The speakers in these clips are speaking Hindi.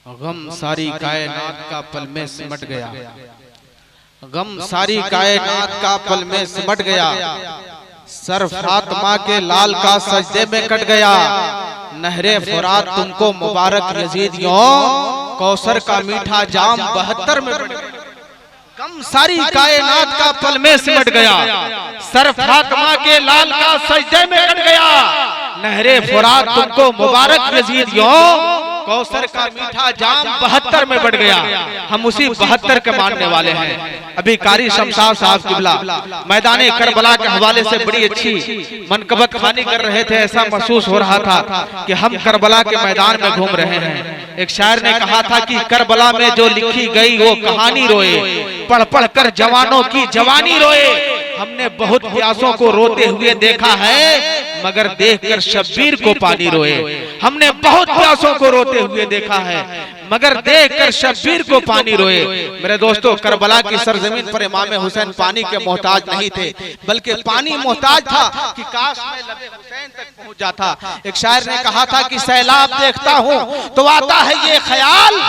गम सारी कायनात का पल में सिमट गया, गम सारी कायनात का पल में सिमट गया। सर फातिमा के लाल का सजदे में कट गया। नहरे फुरात तुमको मुबारक यजीदियों, कौसर का मीठा जाम 72 में बढ़ गया। गम सारी कायनात का पल में सिमट गया। सर फातिमा के लाल का सजदे में कट गया। नहरे फुरात तुमको मुबारक यजीदियों, कौसर का मीठा जाम 72 में बढ़ गया। हम उसी 72 के मानने वाले हैं। अभी कारी शमशाद साहब किबला मैदाने करबला के हवाले से बड़ी अच्छी मनकबत खानी कर रहे थे। ऐसा महसूस हो रहा था कि हम करबला के मैदान में घूम रहे हैं। एक शायर ने कहा था कि करबला में जो लिखी गई वो कहानी रोए, पढ़ पढ़ कर जवानों की जवानी रोए। हमने बहुत प्यासों को रोते हुए देखा है, मगर देखकर शब्बीर को पानी रोए। हमने बहुत प्यासों को रोते हुए देखा है, मगर देखकर शब्बीर को पानी रोए। मेरे दोस्तों, करबला की सरजमीन पर इमाम हुसैन पानी के मोहताज नहीं थे, बल्कि पानी मोहताज था कि काश मैं लबे हुसैन तक पहुंच जाता। एक शायर ने कहा था कि सैलाब देखता हूं तो आता है ये ख्याल,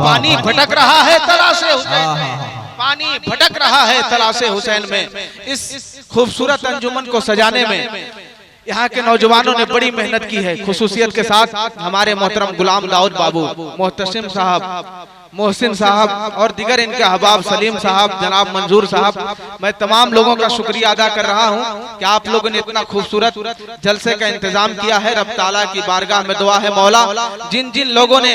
पानी भटक रहा है तलाशे हुसैन, पानी भटक रहा है तलाशे हुसैन में। इस खूबसूरत अंजुमन को सजाने में यहाँ के नौजवानों ने बड़ी मेहनत की है। खुसूसियत के साथ हमारे मोहतरम गुलाम दाऊद बाबू, मोहतसिम साहब, मोहसिन साहब और दिगर इनके अहबाब, सलीम साहब, जनाब मंजूर साहब, मैं तमाम लोगों का शुक्रिया अदा कर रहा हूं कि आप लोगों ने इतना खूबसूरत जलसे का इंतजाम किया है। रब ताला की बारगाह में दुआ है मौला, जिन जिन लोगों ने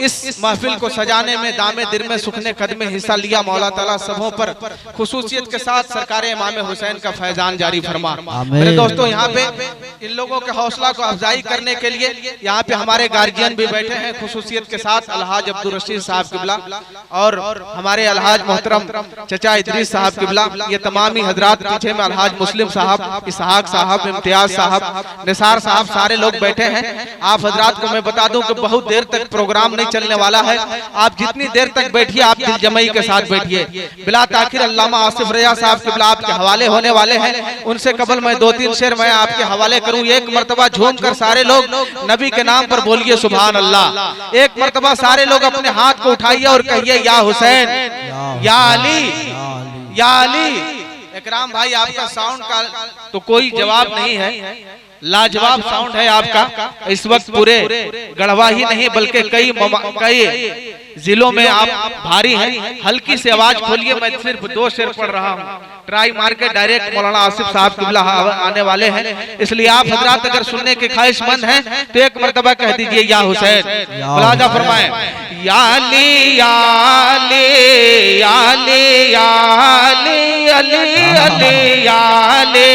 इस महफिल को सजाने में दामे दिल में सुखने कदमे हिस्सा लिया, मौला ताला सबों पर खुसूसियत के साथ सरकार इमाम हुसैन का फैजान जारी फरमा। मेरे दोस्तों, यहाँ पे इन लोगों के हौसला को अफजाई करने के लिए यहाँ पे हमारे गार्जियन भी बैठे हैं। खुसूसियत के साथ अलहाज अब्दुल रशीद साहब और हमारे अलहाज मोहतरम चचा इदरीस साहब किबला, ये तमाम ही हजरात पीछे में अलहाज मुस्लिम साहब, इसहाक साहब, इम्तियाज साहब, निसार साहब, सारे लोग बैठे हैं। आप हजरात को मैं बता दूं कि बहुत देर तक प्रोग्राम नहीं चलने वाला है। आप जितनी देर तक बैठिए, आप दिल जमई के साथ बैठिए। बिला ताखिर अल्लामा आसिफ रजा साहब किबला आपके हवाले होने वाले हैं। उनसे कबल मैं 2-3 शेर मैं आपके हवाले करूं। एक मर्तबा झूम कर सारे लोग नबी के नाम पर बोलिए सुभान अल्लाह। एक मर्तबा सारे लोग अपने हाथ को उठाइए और कहिए या हुसैन, या अली, या अली। इकराम भाई, आपका साउंड का तो कोई जवाब नहीं है, लाजवाब साउंड है आपका। इस वक्त पूरे गढ़वा ही नहीं बल्कि कई जिलों में आप भारी हैं। हल्की से आवाज खोलिए, मैं सिर्फ 2 शेर पढ़ रहा हूँ। ट्राई मार के डायरेक्ट मौलाना आसिफ साहब किबला आने वाले हैं, इसलिए आप हजरात अगर सुनने के ख्वाहिशमंद हैं तो एक मर्तबा कह दीजिए या हुसैन। मुलाजा फरमाए, या अली, या अली, या अली, या अली, अली अली, या अली,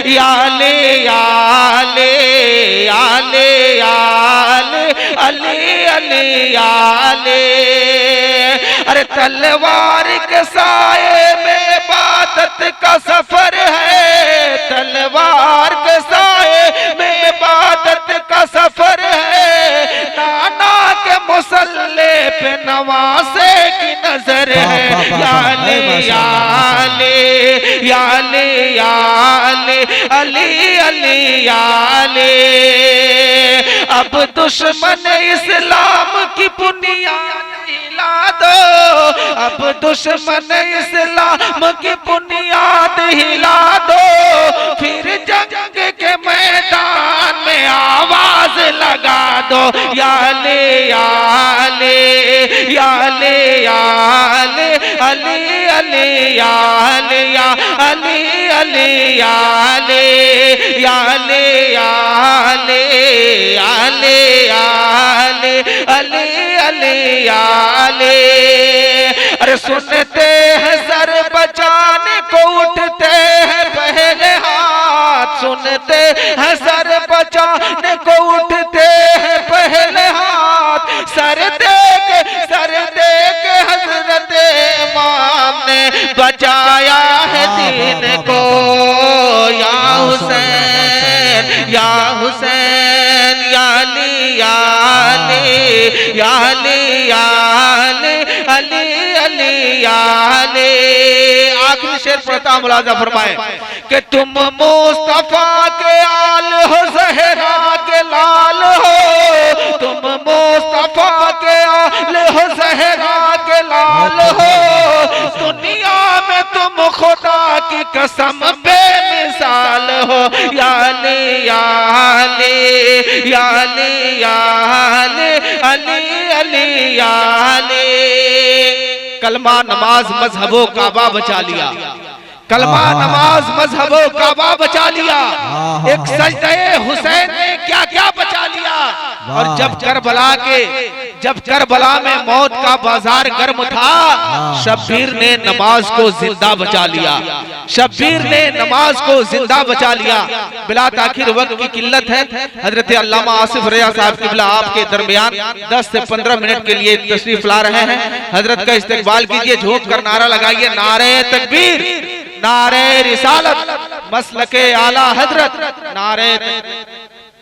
या अली, या अली, या अली, या अली, अली, या अली। अरे तलवार के साए में इबादत का सफर है, तलवार के साए में इबादत का सफर है। नाना के मुसल्ले पे नवासे की नजर है। या अली, या अली, या अली, या अली, अली अली, या अली। अब दुश्मन इस्लाम की बुनियाद हिला दो, अब दुश्मन इस्लाम की बुनियाद हिला दो। फिर जंग के मैदान में आवाज लगा दो, या अली, या अली, या अली, या अली, अली अली, या अली, या अली, अली, या अली, या अली, या अली, अली, अली, अली, या अली। अरे सुनते हैं सर बचाने को उठते हैं पहले हाथ, सुनते हैं सर बचाने को उठते हैं पहले हाथ। सर दे के हजरत इमाम ने बचाया है दीन को। या हुसैन, या हुसैन, या अली, या अली, या अली, या अली, अली अली, या अली। आखिरी शेर पढ़ता मुलाजा फरमाए कि तुम मुस्तफा के आल हो, ज़हरा के लाल हो, तुम मुस्तफा दुनिया में तुम खुदा की कसम बेमिसाल हो। या अली या अली या अली या अली अली अली या अली। कलमा नमाज मजहबो काबा बचा लिया, कलमा नमाज मजहबो काबा बचा लिया। एक सजदे हुसैन ने क्या क्या बचा लिया। और जब करबला में मौत का बाजार गर्म था, शब्बीर ने नमाज को जिंदा बचा लिया, शब्बीर ने नमाज को जिंदा बचा लिया। बिला ताखिर वक्त की किल्लत है, हजरत अल्लामा आसिफ रज़ा साहब किबला आपके दरमियान 10 से 15 मिनट के लिए तशरीफ ला रहे हैं। हजरत का इस्तकबाल कीजिए, झूम कर नारा लगाइए, नारे तकबीर, नारे रिसालत, मसलके आला हजरत, नारे